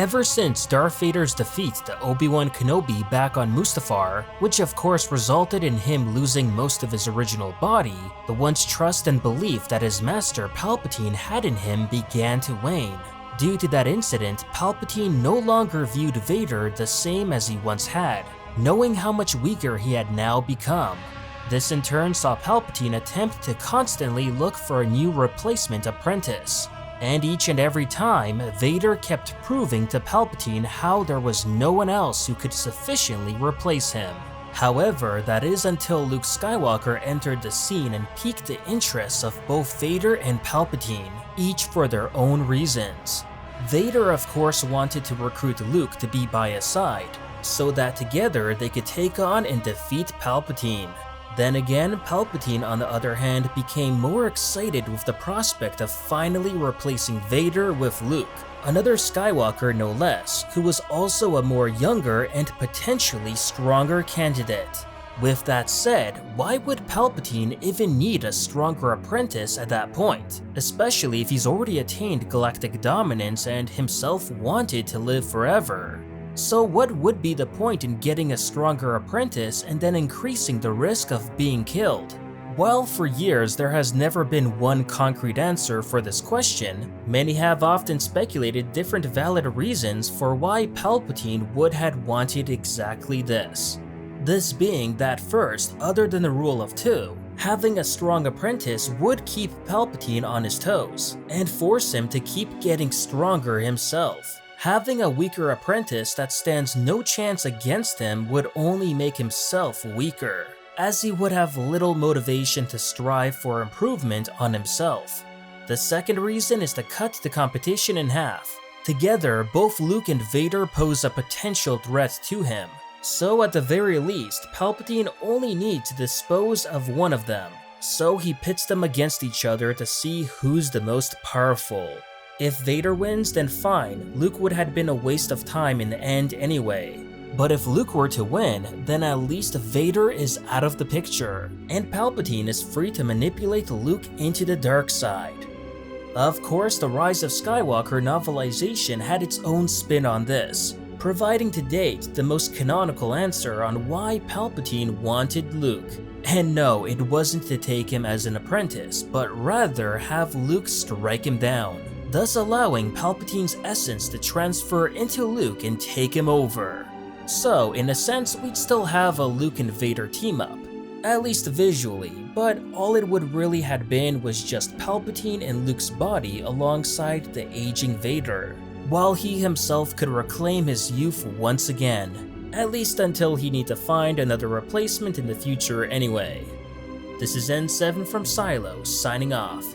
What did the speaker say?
Ever since Darth Vader's defeat to Obi-Wan Kenobi back on Mustafar, which of course resulted in him losing most of his original body, the once trust and belief that his master Palpatine had in him began to wane. Due to that incident, Palpatine no longer viewed Vader the same as he once had, knowing how much weaker he had now become. This in turn saw Palpatine attempt to constantly look for a new replacement apprentice. And each and every time, Vader kept proving to Palpatine how there was no one else who could sufficiently replace him. However, that is until Luke Skywalker entered the scene and piqued the interests of both Vader and Palpatine, each for their own reasons. Vader of course wanted to recruit Luke to be by his side, so that together they could take on and defeat Palpatine. Then again, Palpatine on the other hand became more excited with the prospect of finally replacing Vader with Luke, another Skywalker no less, who was also a more younger and potentially stronger candidate. With that said, why would Palpatine even need a stronger apprentice at that point, especially if he's already attained galactic dominance and himself wanted to live forever? So what would be the point in getting a stronger apprentice and then increasing the risk of being killed? While for years there has never been one concrete answer for this question, many have often speculated different valid reasons for why Palpatine would have wanted exactly this. This being that first, other than the rule of two, having a strong apprentice would keep Palpatine on his toes and force him to keep getting stronger himself. Having a weaker apprentice that stands no chance against him would only make himself weaker, as he would have little motivation to strive for improvement on himself. The second reason is to cut the competition in half. Together, both Luke and Vader pose a potential threat to him, so at the very least, Palpatine only needs to dispose of one of them, so he pits them against each other to see who's the most powerful. If Vader wins, then fine, Luke would have been a waste of time in the end anyway. But if Luke were to win, then at least Vader is out of the picture, and Palpatine is free to manipulate Luke into the dark side. Of course, the Rise of Skywalker novelization had its own spin on this, providing to date the most canonical answer on why Palpatine wanted Luke. And no, it wasn't to take him as an apprentice, but rather have Luke strike him down, thus allowing Palpatine's essence to transfer into Luke and take him over. So, in a sense, we'd still have a Luke and Vader team-up, at least visually, but all it would really have been was just Palpatine and Luke's body alongside the aging Vader, while he himself could reclaim his youth once again, at least until he need to find another replacement in the future anyway. This is N7 from Silo, signing off.